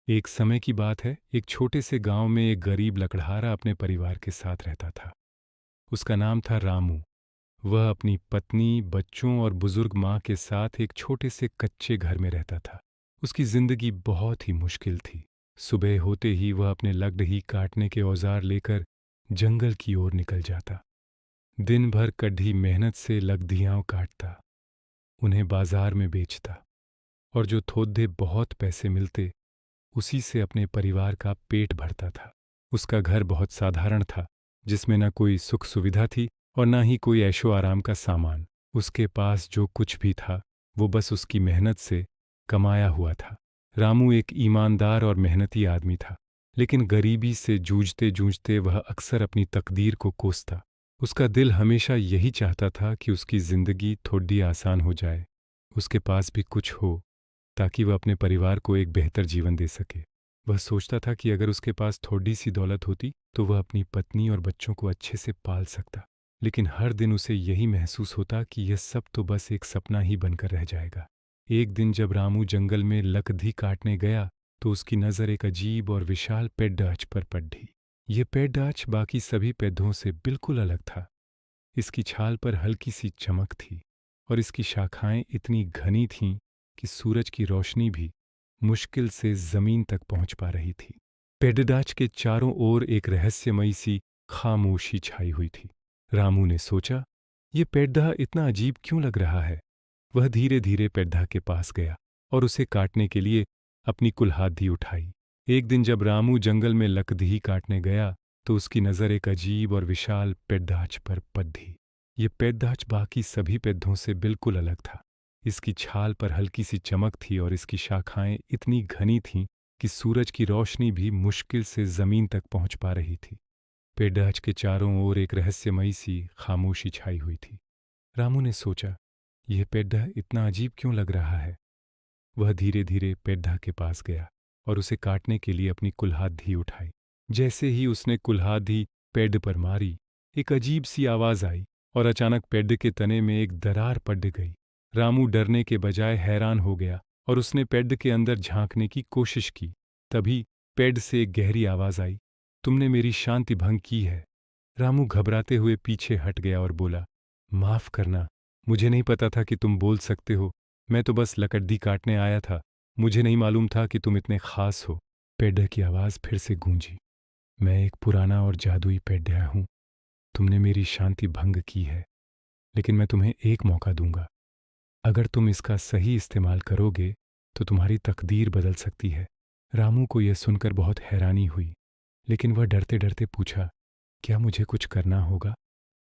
एक समय की बात है, एक छोटे से गांव में एक गरीब लकड़हारा अपने परिवार के साथ रहता था। उसका नाम था रामू। वह अपनी पत्नी, बच्चों और बुजुर्ग माँ के साथ एक छोटे से कच्चे घर में रहता था। उसकी जिंदगी बहुत ही मुश्किल थी। सुबह होते ही वह अपने लकड़ी काटने के औजार लेकर जंगल की ओर निकल जाता। दिन भर कड़ी मेहनत से लकड़ियाँ काटता, उन्हें बाजार में बेचता और जो थोड़े बहुत पैसे मिलते उसी से अपने परिवार का पेट भरता था। उसका घर बहुत साधारण था, जिसमें न कोई सुख सुविधा थी और न ही कोई ऐशो आराम का सामान। उसके पास जो कुछ भी था वो बस उसकी मेहनत से कमाया हुआ था। रामू एक ईमानदार और मेहनती आदमी था, लेकिन गरीबी से जूझते जूझते वह अक्सर अपनी तकदीर को कोसता। उसका दिल हमेशा यही चाहता था कि उसकी जिंदगी थोड़ी आसान हो जाए, उसके पास भी कुछ हो ताकि वह अपने परिवार को एक बेहतर जीवन दे सके। वह सोचता था कि अगर उसके पास थोड़ी सी दौलत होती तो वह अपनी पत्नी और बच्चों को अच्छे से पाल सकता। लेकिन हर दिन उसे यही महसूस होता कि यह सब तो बस एक सपना ही बनकर रह जाएगा। एक दिन जब रामू जंगल में लकड़ी काटने गया तो उसकी नज़र एक अजीब और विशाल पेड़ाच पर पड़ी। यह पेड़ाच बाकी सभी पेड़ों से बिल्कुल अलग था। इसकी छाल पर हल्की सी चमक थी और इसकी शाखाएं इतनी घनी थीं कि सूरज की रोशनी भी मुश्किल से जमीन तक पहुंच पा रही थी। पेडडाच के चारों ओर एक रहस्यमयी सी खामोशी छाई हुई थी। रामू ने सोचा, ये पेड्ढा इतना अजीब क्यों लग रहा है। वह धीरे धीरे पेड्ढा के पास गया और उसे काटने के लिए अपनी कुल्हाड़ी उठाई। एक दिन जब रामू जंगल में लकड़ी काटने गया तो उसकी नज़र एक अजीब और विशाल पेड्ढाच पर पड़ी। ये पेड्ढाच बाकी सभी पेड्ढों से बिल्कुल अलग था। इसकी छाल पर हल्की सी चमक थी और इसकी शाखाएं इतनी घनी थीं कि सूरज की रोशनी भी मुश्किल से जमीन तक पहुंच पा रही थी। पेड्ढाच के चारों ओर एक रहस्यमयी सी खामोशी छाई हुई थी। रामू ने सोचा, यह पेड्ढा इतना अजीब क्यों लग रहा है। वह धीरे धीरे पेड्ढा के पास गया और उसे काटने के लिए अपनी कुल्हाड़ी उठाई। जैसे ही उसने कुल्हाड़ी पेड़ पर मारी, एक अजीब सी आवाज आई और अचानक पेड़ के तने में एक दरार पड़ गई। रामू डरने के बजाय हैरान हो गया और उसने पेड़ के अंदर झांकने की कोशिश की। तभी पेड़ से एक गहरी आवाज आई, तुमने मेरी शांति भंग की है। रामू घबराते हुए पीछे हट गया और बोला, माफ करना, मुझे नहीं पता था कि तुम बोल सकते हो। मैं तो बस लकड़ी काटने आया था, मुझे नहीं मालूम था कि तुम इतने खास हो। पेड़ की आवाज फिर से गूंजी, मैं एक पुराना और जादुई पेड़ हूँ। तुमने मेरी शांति भंग की है, लेकिन मैं तुम्हें एक मौका दूंगा। अगर तुम इसका सही इस्तेमाल करोगे तो तुम्हारी तकदीर बदल सकती है। रामू को यह सुनकर बहुत हैरानी हुई, लेकिन वह डरते डरते पूछा, क्या मुझे कुछ करना होगा।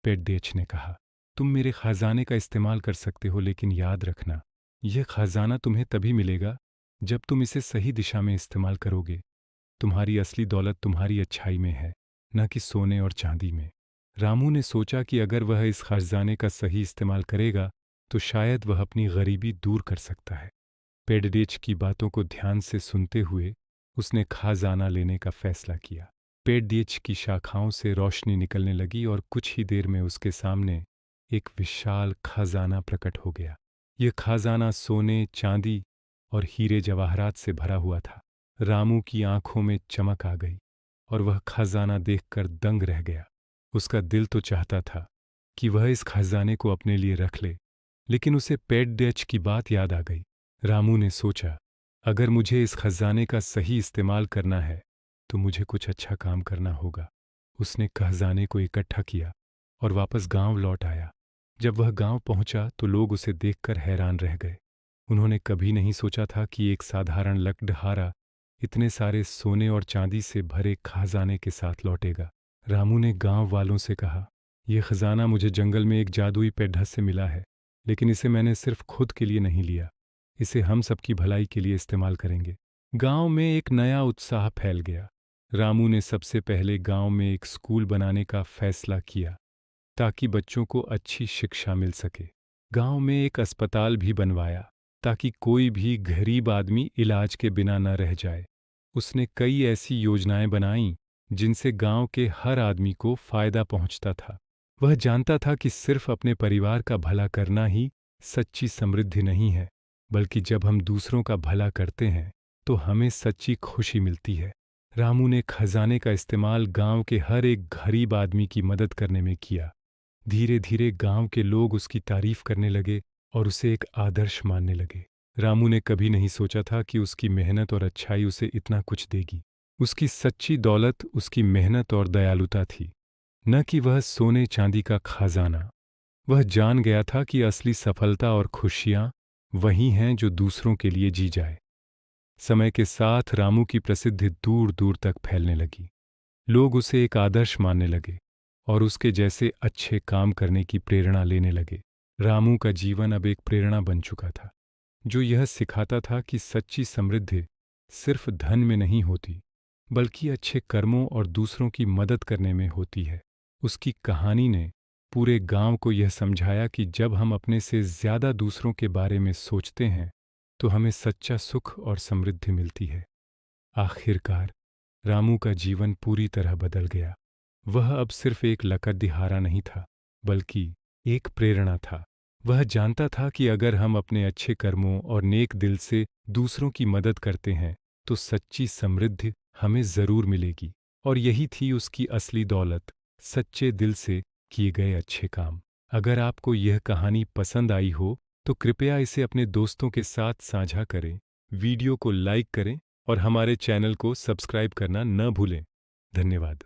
पेड्डेच ने कहा, तुम मेरे खजाने का इस्तेमाल कर सकते हो, लेकिन याद रखना, यह खजाना तुम्हें तभी मिलेगा जब तुम इसे सही दिशा में इस्तेमाल करोगे। तुम्हारी असली दौलत तुम्हारी अच्छाई में है, न कि सोने और चांदी में। रामू ने सोचा कि अगर वह इस खजाने का सही इस्तेमाल करेगा तो शायद वह अपनी गरीबी दूर कर सकता है। पेड्डेच की बातों को ध्यान से सुनते हुए उसने खजाना लेने का फैसला किया। पेड्डेच की शाखाओं से रोशनी निकलने लगी और कुछ ही देर में उसके सामने एक विशाल खजाना प्रकट हो गया। यह खजाना सोने, चांदी और हीरे जवाहरात से भरा हुआ था। रामू की आंखों में चमक आ गई और वह खजाना देखकर दंग रह गया। उसका दिल तो चाहता था कि वह इस खजाने को अपने लिए रख ले, लेकिन उसे पेड्डेच की बात याद आ गई। रामू ने सोचा, अगर मुझे इस खजाने का सही इस्तेमाल करना है तो मुझे कुछ अच्छा काम करना होगा। उसने खजाने को इकट्ठा किया और वापस गांव लौट आया। जब वह गांव पहुंचा तो लोग उसे देखकर हैरान रह गए। उन्होंने कभी नहीं सोचा था कि एक साधारण लकड़हारा इतने सारे सोने और चांदी से भरे खजाने के साथ लौटेगा। रामू ने गांव वालों से कहा, यह खजाना मुझे जंगल में एक जादुई पेड्ढा से मिला है, लेकिन इसे मैंने सिर्फ खुद के लिए नहीं लिया, इसे हम सबकी भलाई के लिए इस्तेमाल करेंगे। गांव में एक नया उत्साह फैल गया। रामू ने सबसे पहले गांव में एक स्कूल बनाने का फैसला किया ताकि बच्चों को अच्छी शिक्षा मिल सके। गांव में एक अस्पताल भी बनवाया ताकि कोई भी गरीब आदमी इलाज के बिना न रह जाए। उसने कई ऐसी योजनाएं बनाईं जिनसे गांव के हर आदमी को फायदा पहुंचता था। वह जानता था कि सिर्फ अपने परिवार का भला करना ही सच्ची समृद्धि नहीं है, बल्कि जब हम दूसरों का भला करते हैं तो हमें सच्ची खुशी मिलती है। रामू ने खजाने का इस्तेमाल गांव के हर एक गरीब आदमी की मदद करने में किया। धीरे धीरे गांव के लोग उसकी तारीफ करने लगे और उसे एक आदर्श मानने लगे। रामू ने कभी नहीं सोचा था कि उसकी मेहनत और अच्छाई उसे इतना कुछ देगी। उसकी सच्ची दौलत उसकी मेहनत और दयालुता थी, न कि वह सोने चांदी का खजाना। वह जान गया था कि असली सफलता और खुशियां वही हैं जो दूसरों के लिए जी जाए। समय के साथ रामू की प्रसिद्धि दूर दूर तक फैलने लगी। लोग उसे एक आदर्श मानने लगे और उसके जैसे अच्छे काम करने की प्रेरणा लेने लगे। रामू का जीवन अब एक प्रेरणा बन चुका था, जो यह सिखाता था कि सच्ची समृद्धि सिर्फ धन में नहीं होती, बल्कि अच्छे कर्मों और दूसरों की मदद करने में होती है। उसकी कहानी ने पूरे गांव को यह समझाया कि जब हम अपने से ज्यादा दूसरों के बारे में सोचते हैं, तो हमें सच्चा सुख और समृद्धि मिलती है। आखिरकार रामू का जीवन पूरी तरह बदल गया। वह अब सिर्फ एक लकड़हारा नहीं था, बल्कि एक प्रेरणा था। वह जानता था कि अगर हम अपने अच्छे कर्मों और नेक दिल से दूसरों की मदद करते हैं, तो सच्ची समृद्धि हमें जरूर मिलेगी। और यही थी उसकी असली दौलत, सच्चे दिल से किए गए अच्छे काम। अगर आपको यह कहानी पसंद आई हो, तो कृपया इसे अपने दोस्तों के साथ साझा करें, वीडियो को लाइक करें और हमारे चैनल को सब्सक्राइब करना न भूलें। धन्यवाद।